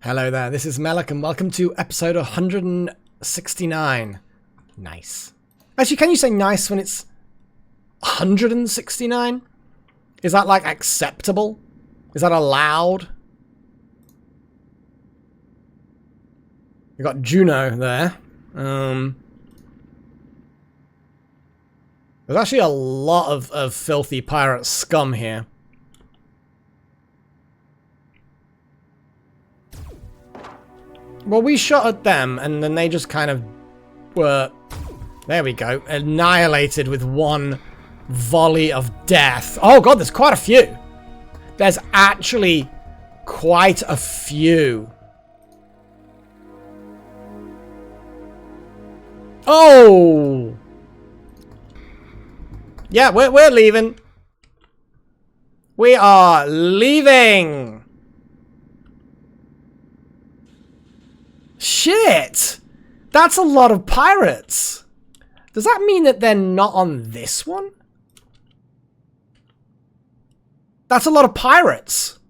Hello there, this is Melik and welcome to episode 169. Nice. Actually, can you say nice when it's 169? Is that like acceptable? Is that allowed? We got Juno there. There's actually a lot of filthy pirate scum here. Well, we shot at them, and then they just kind of were, there we go, annihilated with one volley of death. Oh god, there's quite a few. There's actually quite a few. Oh! Yeah, we're leaving. We are leaving! Shit! That's a lot of pirates! Does that mean that they're not on this one? That's a lot of pirates!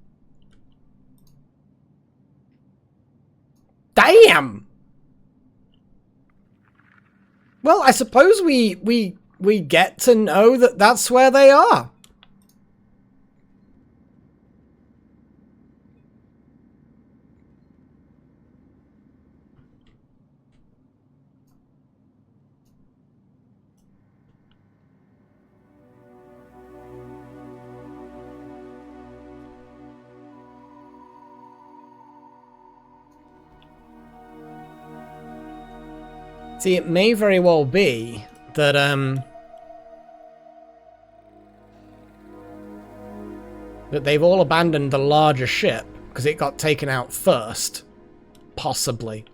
Damn! Well, I suppose we get to know that that's where they are. See, it may very well be that, that they've all abandoned the larger ship because it got taken out first. Possibly.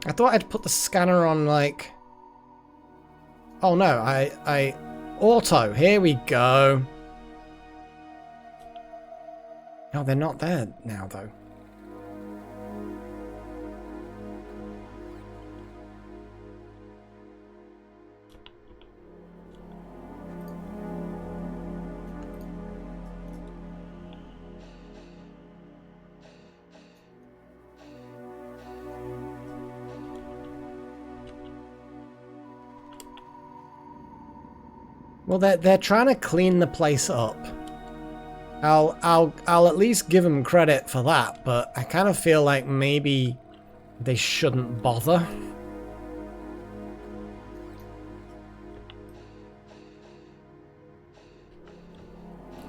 I thought I'd put the scanner on, like... Oh no, I auto, here we go. No, they're not there now though. Well, they're trying to clean the place up. I'll at least give them credit for that, but I kind of feel like maybe they shouldn't bother.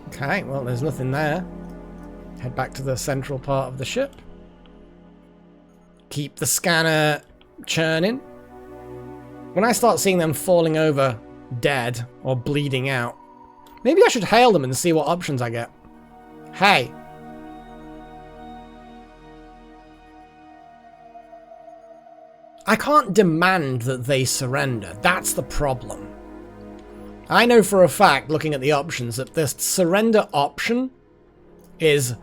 Okay, well, there's nothing there. Head back to the central part of the ship. Keep the scanner churning. When I start seeing them falling over dead or bleeding out, maybe I should hail them and see what options I get. Hey. I can't demand that they surrender. That's the problem. I know for a fact, looking at the options, that this surrender option is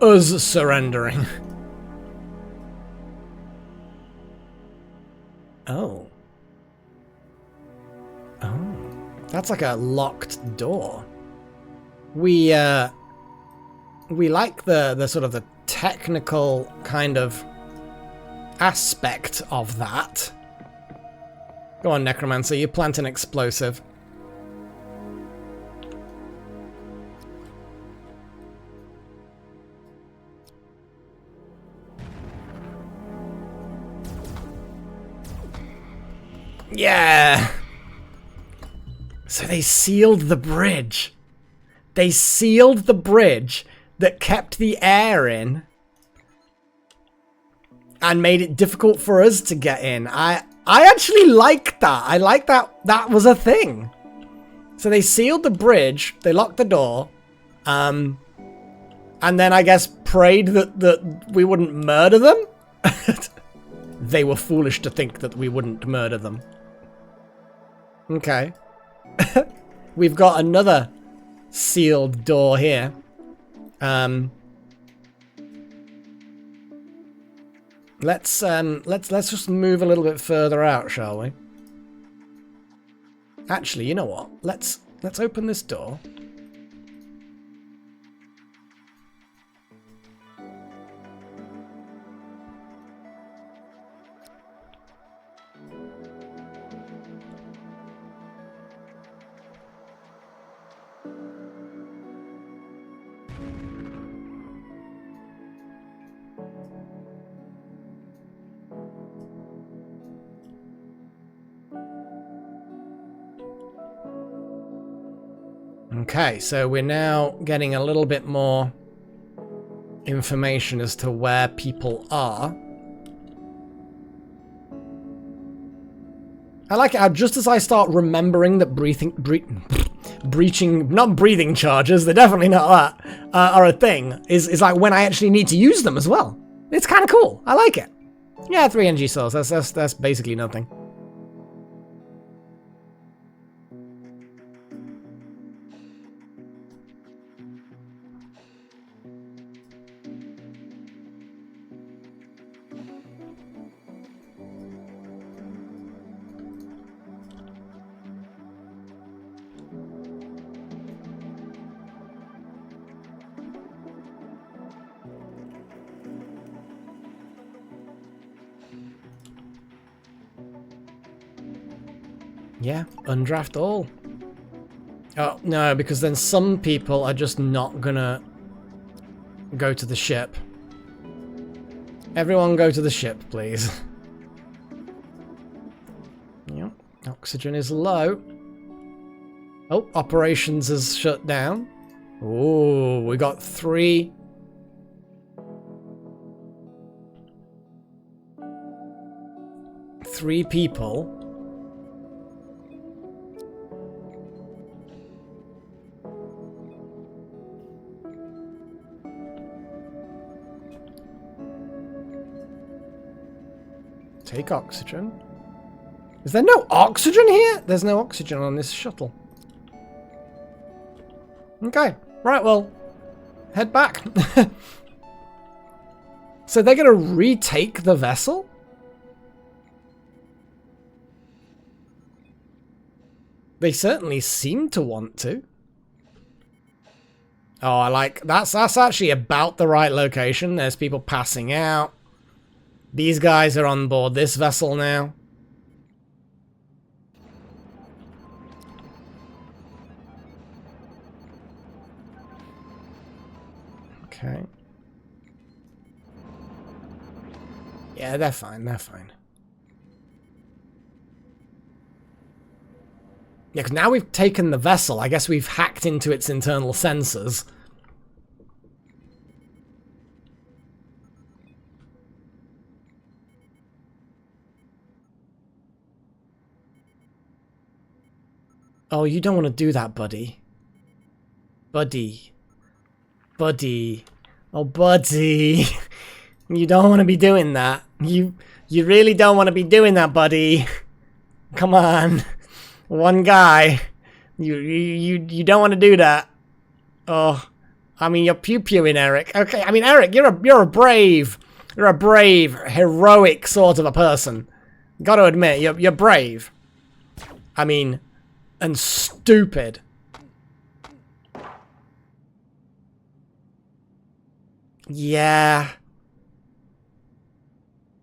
us surrendering. Oh. Oh. That's like a locked door. We like the sort of the technical kind of aspect of that. Go on, Necromancer, you plant an explosive. Yeah! So they sealed the bridge. They sealed the bridge that kept the air in and made it difficult for us to get in. I actually like that. I like that that was a thing. So they sealed the bridge, they locked the door, and then I guess prayed that we wouldn't murder them. They were foolish to think that we wouldn't murder them. Okay. We've got another sealed door here. Let's just move a little bit further out, shall we? Actually, you know what? Let's open this door. Okay, so we're now getting a little bit more information as to where people are. I like it how just as I start remembering that not breathing charges, they're definitely not that, are a thing, is like when I actually need to use them as well. It's kind of cool. I like it. Yeah, 3 NG souls. That's basically nothing. Yeah, undraft all. Oh, no, because then some people are just not gonna go to the ship. Everyone go to the ship, please. Yep, oxygen is low. Oh, operations is shut down. Ooh, we got 3... three people. Take oxygen. Is there no oxygen here? There's no oxygen on this shuttle. Okay. Right, well, head back. So they're going to retake the vessel? They certainly seem to want to. Oh, I like... That's actually about the right location. There's people passing out. These guys are on board this vessel now. Okay. Yeah, they're fine, they're fine. Yeah, because now we've taken the vessel, I guess we've hacked into its internal sensors. Oh, you don't want to do that, buddy. Buddy. Buddy. Oh, buddy. You don't want to be doing that. You really don't want to be doing that, buddy. Come on. One guy. You don't want to do that. Oh. I mean, you're pew-pewing, Eric. Okay, I mean, Eric, you're a brave, heroic sort of a person. Got to admit, you're brave. I mean... and stupid. Yeah.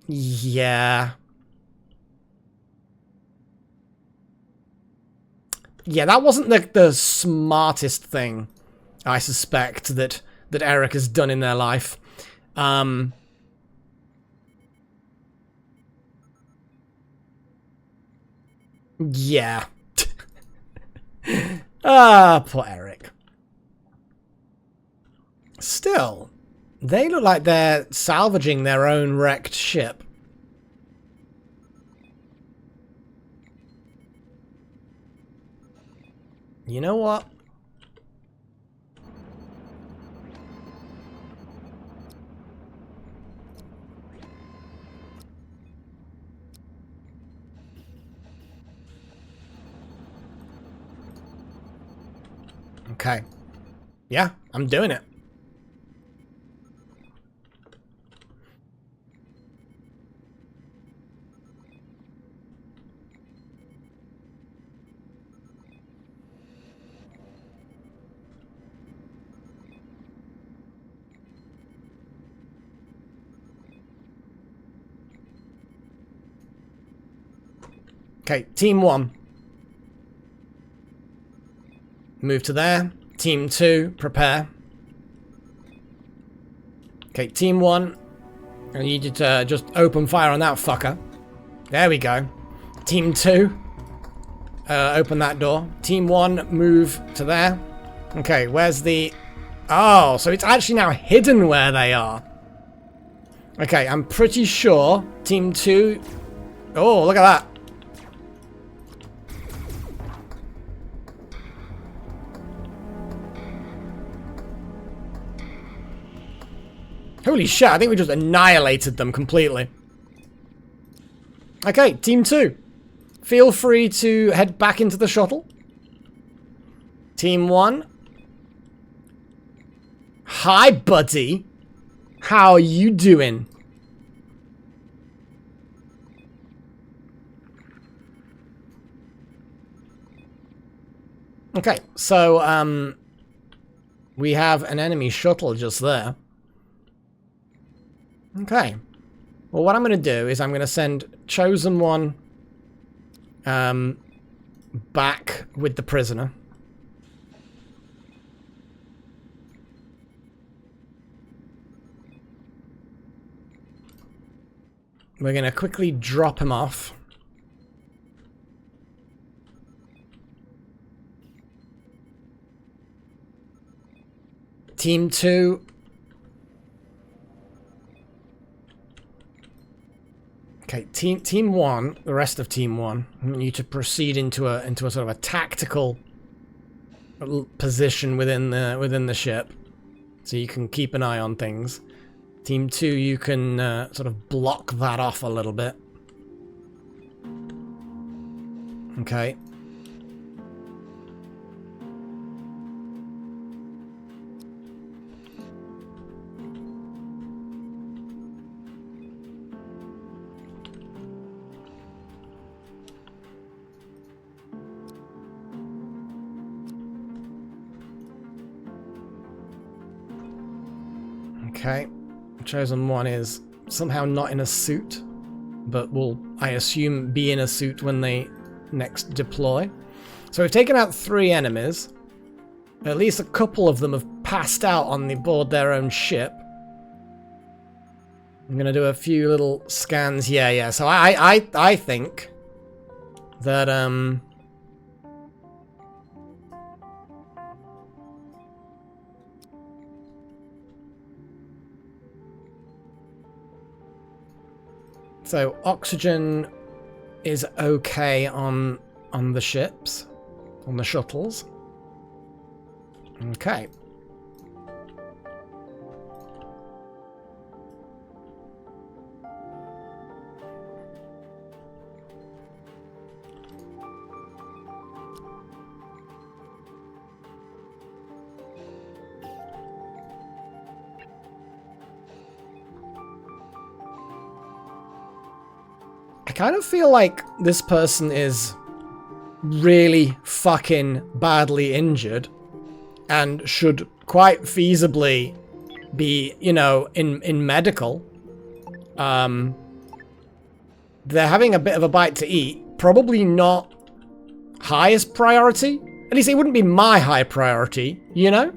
Yeah. Yeah, that wasn't the smartest thing, I suspect, that Eric has done in their life. Yeah. Ah, poor Eric. Still, they look like they're salvaging their own wrecked ship. You know what? Okay. Yeah, I'm doing it. Okay, team 1. Move to there. Team 2, prepare. Okay, team 1. I need you to just open fire on that fucker. There we go. Team 2. Open that door. Team 1, move to there. Okay, where's the... Oh, so it's actually now hidden where they are. Okay, I'm pretty sure Team 2... Oh, look at that. Holy shit, I think we just annihilated them completely. Okay, Team 2. Feel free to head back into the shuttle. Team 1. Hi, buddy. How are you doing? Okay, so, we have an enemy shuttle just there. Okay. Well, what I'm going to do is I'm going to send Chosen One back with the prisoner. We're going to quickly drop him off. Team 2. Okay, team 1, the rest of Team 1, I want you to proceed into a sort of a tactical position within the ship, so you can keep an eye on things. Team 2, you can sort of block that off a little bit. Okay. Okay. Chosen One is somehow not in a suit, but will, I assume, be in a suit when they next deploy. So we've taken out 3 enemies. At least a couple of them have passed out on the board their own ship. I'm gonna do a few little scans. Yeah. So I think that so oxygen is okay on the ships, on the shuttles. Okay. I kind of feel like this person is really fucking badly injured and should quite feasibly be, you know, in medical. They're having a bit of a bite to eat. Probably not highest priority. At least it wouldn't be my high priority, you know?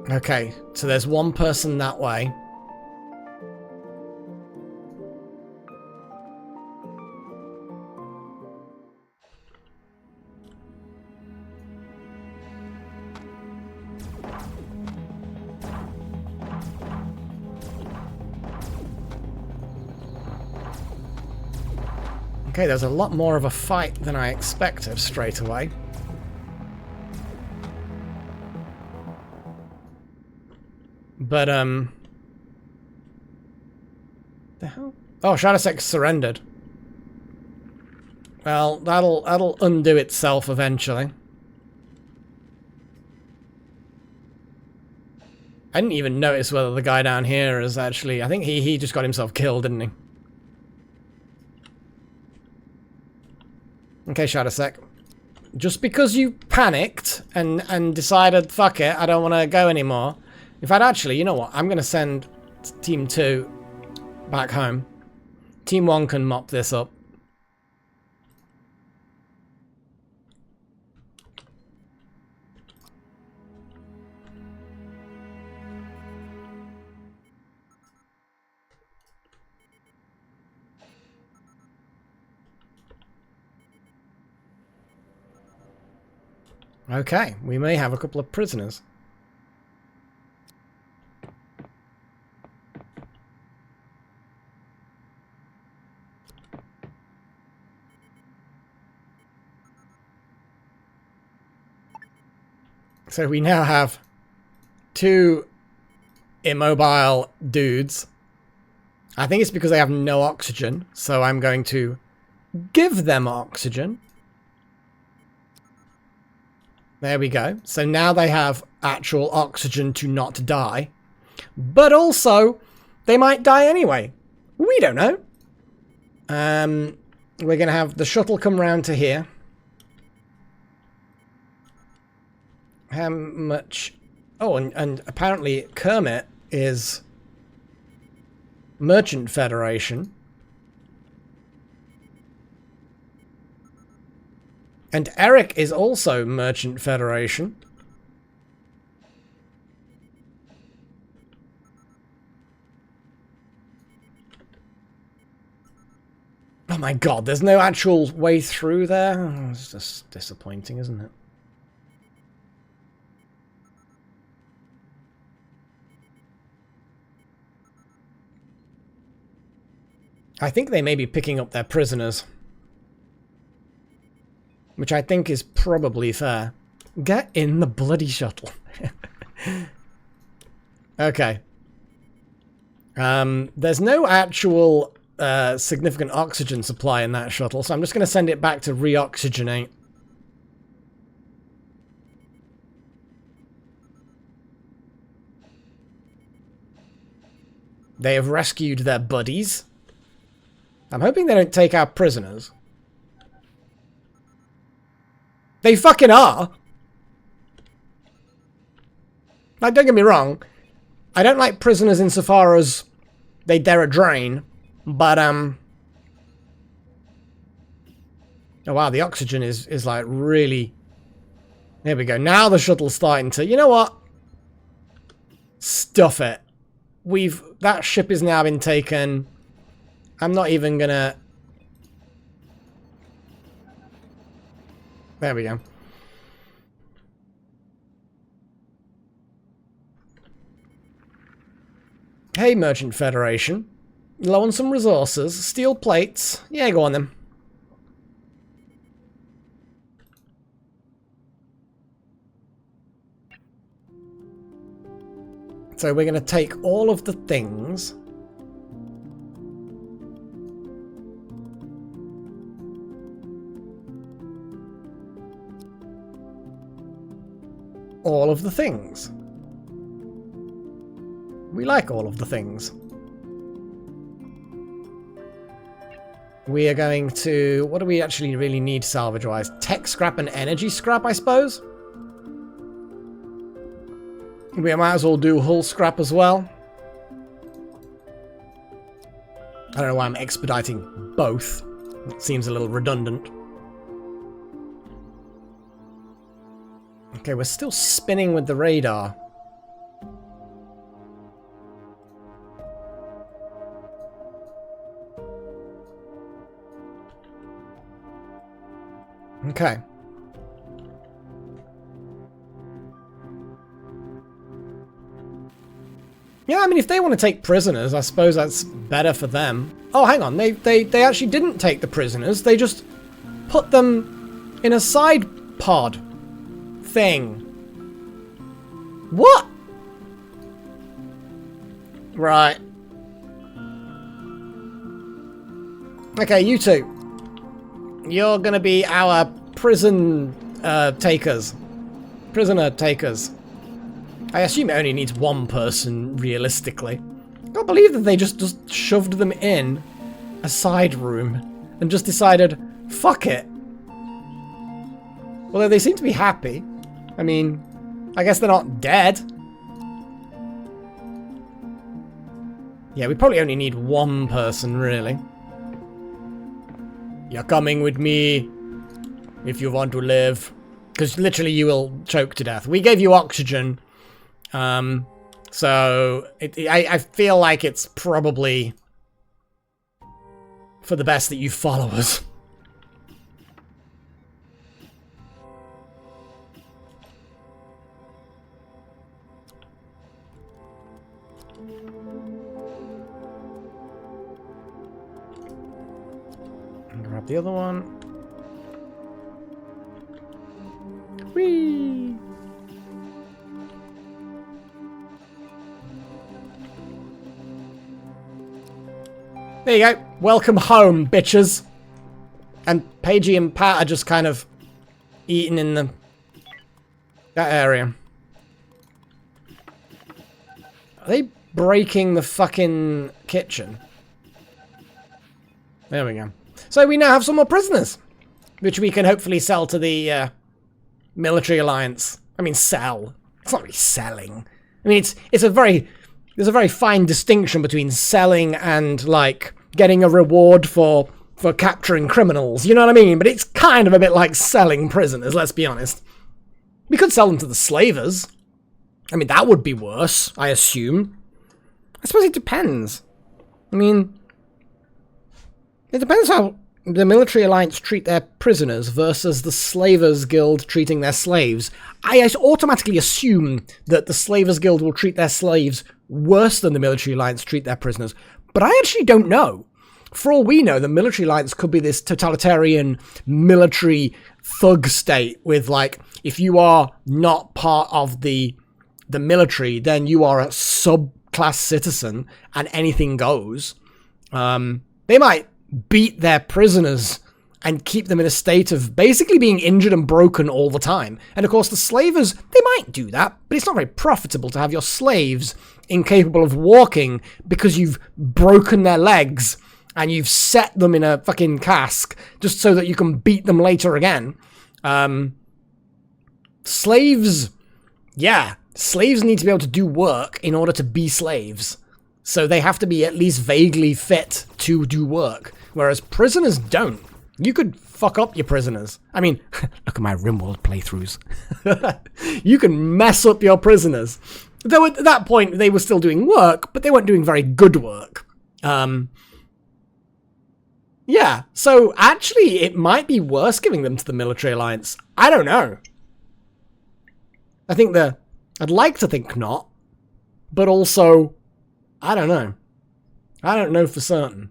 Okay, so there's one person that way. Okay, there's a lot more of a fight than I expected straight away. But, the hell? Oh, Shadowsec surrendered. Well, that'll undo itself eventually. I didn't even notice whether the guy down here is actually... I think he just got himself killed, didn't he? Okay, Shadowsec. Just because you panicked and decided, fuck it, I don't want to go anymore. In fact, actually, you know what? I'm going to send Team 2 back home. Team 1 can mop this up. Okay, we may have a couple of prisoners. So we now have 2 immobile dudes. I think it's because they have no oxygen, so I'm going to give them oxygen. There we go. So now they have actual oxygen to not die. But also, they might die anyway. We don't know. We're going to have the shuttle come round to here. How much... Oh, and apparently Kermit is Merchant Federation. And Eric is also Merchant Federation. Oh my god, there's no actual way through there? Oh, it's just disappointing, isn't it? I think they may be picking up their prisoners. Which I think is probably fair. Get in the bloody shuttle. Okay. There's no actual significant oxygen supply in that shuttle, so I'm just going to send it back to reoxygenate. They have rescued their buddies. I'm hoping they don't take our prisoners. They fucking are! Like, don't get me wrong. I don't like prisoners insofar as they dare a drain, but, oh wow, the oxygen is like really... There we go. Now the shuttle's starting to... You know what? Stuff it. That ship has now been taken. I'm not even gonna... There we go. Hey, Merchant Federation. Low on some resources. Steel plates. Yeah, go on then. So we're going to take all of the things. All of the things. We like all of the things. We are going to... What do we actually really need salvage-wise? Tech scrap and energy scrap, I suppose? We might as well do hull scrap as well. I don't know why I'm expediting both. It seems a little redundant. Okay, we're still spinning with the radar. Okay. Yeah, I mean, if they want to take prisoners, I suppose that's better for them. Oh, hang on. They actually didn't take the prisoners. They just put them in a side pod thing. What? Right. Okay, you two. You're gonna be our prison takers. Prisoner takers. I assume it only needs one person, realistically. I can't believe that they just shoved them in a side room and just decided, fuck it. Although they seem to be happy. I mean, I guess they're not dead. Yeah, we probably only need one person, really. You're coming with me if you want to live. Because literally you will choke to death. We gave you oxygen. So I feel like it's probably for the best that you follow us. Grab the other one. Whee! There you go. Welcome home, bitches. And Paigey and Pat are just kind of eating in that area. Are they breaking the fucking kitchen? There we go. So we now have some more prisoners, which we can hopefully sell to the military alliance. I mean, sell. It's not really selling. I mean, there's a very fine distinction between selling and like getting a reward for capturing criminals. You know what I mean? But it's kind of a bit like selling prisoners. Let's be honest. We could sell them to the slavers. I mean, that would be worse, I assume. I suppose it depends. I mean, it depends how the military alliance treat their prisoners versus the Slavers Guild treating their slaves. I automatically assume that the Slavers Guild will treat their slaves worse than the military alliance treat their prisoners. But I actually don't know. For all we know, the military alliance could be this totalitarian military thug state with, like, if you are not part of the military, then you are a subclass citizen and anything goes. They might beat their prisoners and keep them in a state of basically being injured and broken all the time. And of course the slavers, they might do that, but it's not very profitable to have your slaves incapable of walking because you've broken their legs and you've set them in a fucking cask just so that you can beat them later again. Slaves need to be able to do work in order to be slaves. So they have to be at least vaguely fit to do work. Whereas prisoners don't. You could fuck up your prisoners. I mean, look at my Rimworld playthroughs. You can mess up your prisoners. Though at that point, they were still doing work, but they weren't doing very good work. Yeah, so actually, it might be worse giving them to the military alliance. I don't know. I'd like to think not. But also, I don't know. I don't know for certain.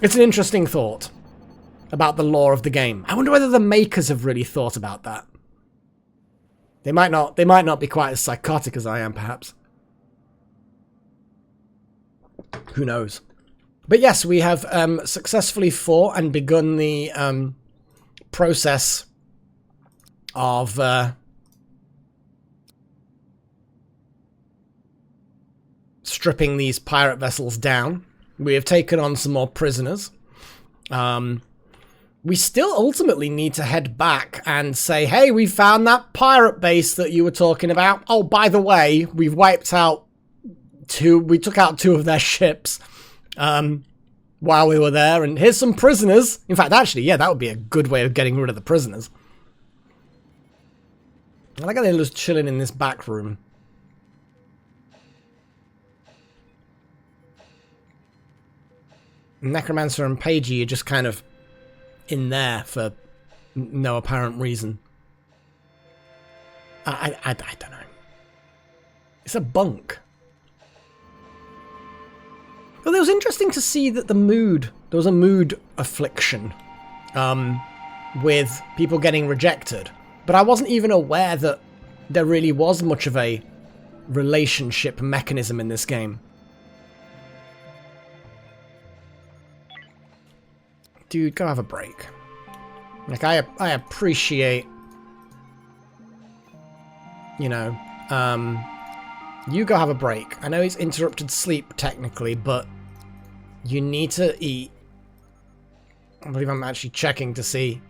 It's an interesting thought about the lore of the game. I wonder whether the makers have really thought about that. They might not be quite as psychotic as I am, perhaps. Who knows? But yes, we have successfully fought and begun the process of stripping these pirate vessels down. We have taken on some more prisoners. We still ultimately need to head back and say, hey, we found that pirate base that you were talking about. Oh, by the way, we've wiped out we took out 2 of their ships while we were there, and here's some prisoners. In fact, actually, yeah, that would be a good way of getting rid of the prisoners. I like how they're just chilling in this back room. Necromancer and Paigey are just kind of in there for no apparent reason. I don't know. It's a bunk. Well, it was interesting to see that there was a mood affliction with people getting rejected. But I wasn't even aware that there really was much of a relationship mechanism in this game. Dude, go have a break. Like, I appreciate you know, you go have a break. I know it's interrupted sleep technically, but you need to eat. I believe I'm actually checking to see.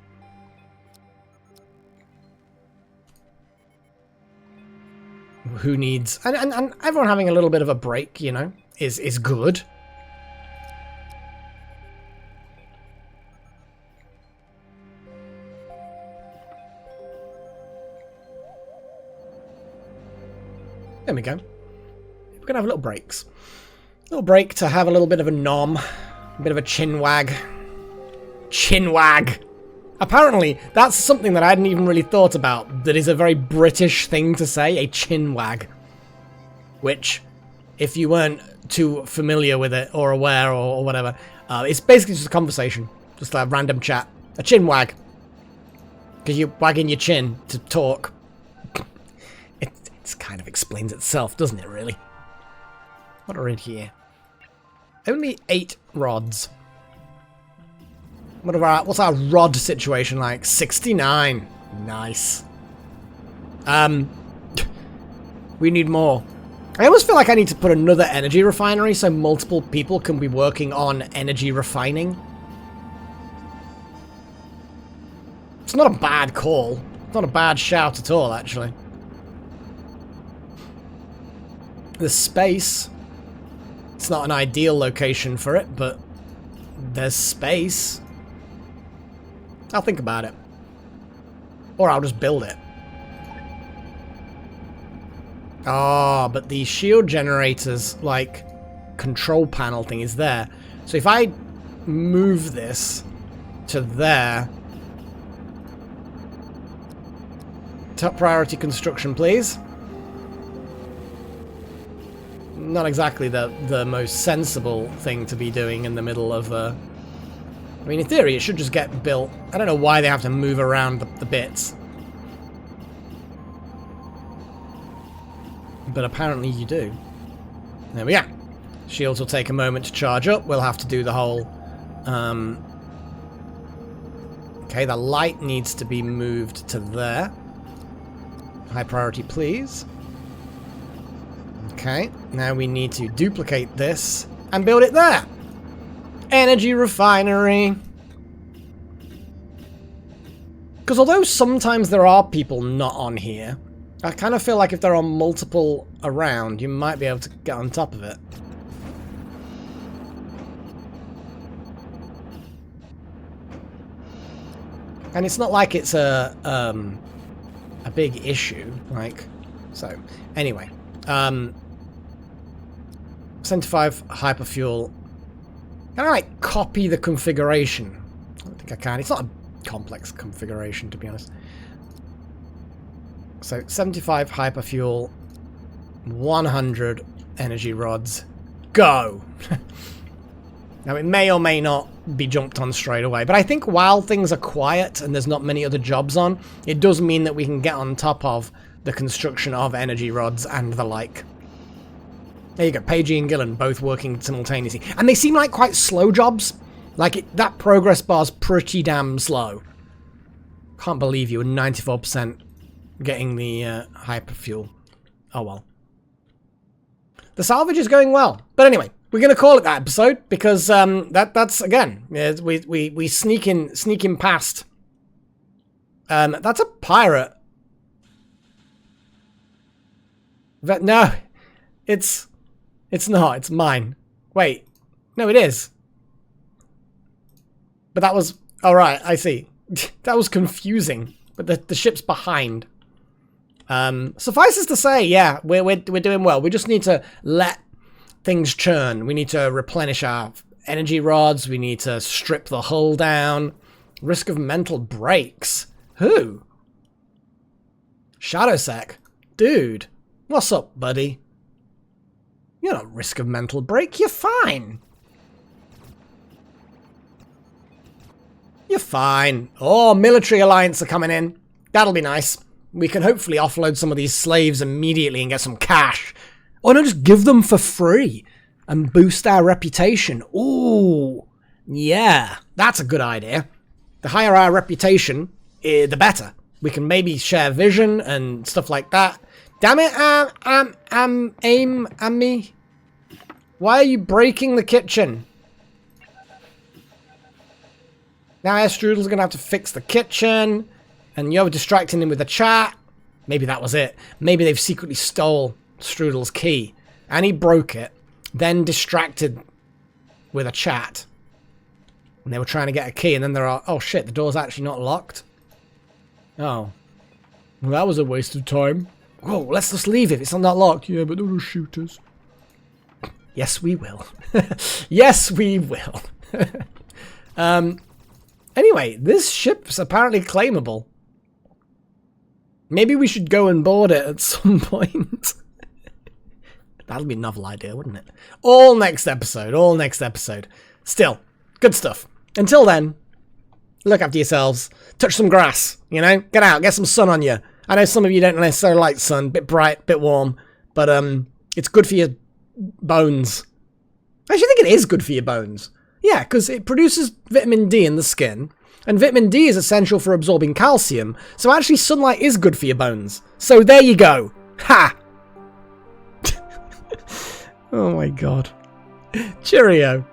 Who needs... And everyone having a little bit of a break, you know, is good. There we go. We're going to have little breaks. Little break to have a little bit of a nom. A bit of a chin wag. Chin wag. Apparently, that's something that I hadn't even really thought about. That is a very British thing to say. A chin wag. Which, if you weren't too familiar with it or aware or whatever, it's basically just a conversation. Just a random chat. A chin wag. Because you're wagging your chin to talk. It kind of explains itself, doesn't it, really? What are in here? Only 8 rods. What's our rod situation like? 69. Nice. We need more. I almost feel like I need to put another energy refinery so multiple people can be working on energy refining. It's not a bad call. It's not a bad shout at all, actually. The space. It's not an ideal location for it, but there's space. I'll think about it. Or I'll just build it. Oh, but the shield generator's, like, control panel thing is there. So if I move this to there... Top priority construction, please. Not exactly the most sensible thing to be doing in the middle of a... I mean, in theory, it should just get built. I don't know why they have to move around the bits. But apparently you do. There we are. Shields will take a moment to charge up. We'll have to do the whole... Okay, the light needs to be moved to there. High priority, please. Okay, now we need to duplicate this and build it there. Energy refinery. Because although sometimes there are people not on here, I kind of feel like if there are multiple around, you might be able to get on top of it. And it's not like it's a big issue, like, so, anyway. 75 hyperfuel. Can I, like, copy the configuration? I don't think I can. It's not a complex configuration, to be honest. So, 75 hyperfuel, 100 energy rods. Go! Now, it may or may not be jumped on straight away, but I think while things are quiet and there's not many other jobs on, it does mean that we can get on top of the construction of energy rods and the like. There you go, Pagey and Gillen both working simultaneously. And they seem like quite slow jobs. Like, that progress bar's pretty damn slow. Can't believe you were 94% getting the hyperfuel. Oh well. The salvage is going well. But anyway, we're going to call it that episode because that's, again, we sneak in past. That's a pirate. But no, it's not. It's mine. Wait. No, it is. But that was... All right, I see. That was confusing. But the ship's behind. Suffices to say, yeah, we're doing well. We just need to let things churn. We need to replenish our energy rods. We need to strip the hull down. Risk of mental breaks. Who? Shadowsec. Dude. What's up, buddy? You're not risk of mental break. You're fine. You're fine. Oh, military alliance are coming in. That'll be nice. We can hopefully offload some of these slaves immediately and get some cash. Or no, just give them for free and boost our reputation. Ooh, yeah, that's a good idea. The higher our reputation, the better. We can maybe share vision and stuff like that. Damn it, me. Why are you breaking the kitchen? Now Strudel's gonna have to fix the kitchen, and you're distracting him with the chat. Maybe that was it. Maybe they've secretly stole Strudel's key, and he broke it, then distracted with a chat. And they were trying to get a key, and then they're oh shit, the door's actually not locked. Oh. Well, that was a waste of time. Oh, let's just leave it. It's not locked. Yeah, but they'll shoot us. Yes, we will. Yes, we will. Anyway, this ship's apparently claimable. Maybe we should go and board it at some point. That'll be a novel idea, wouldn't it? All next episode. All next episode. Still, good stuff. Until then, look after yourselves. Touch some grass, you know? Get out, get some sun on you. I know some of you don't necessarily like sun. Bit bright, bit warm. But it's good for your bones. I actually think it is good for your bones. Yeah, because it produces vitamin D in the skin. And vitamin D is essential for absorbing calcium. So actually sunlight is good for your bones. So there you go. Ha! Oh my god. Cheerio.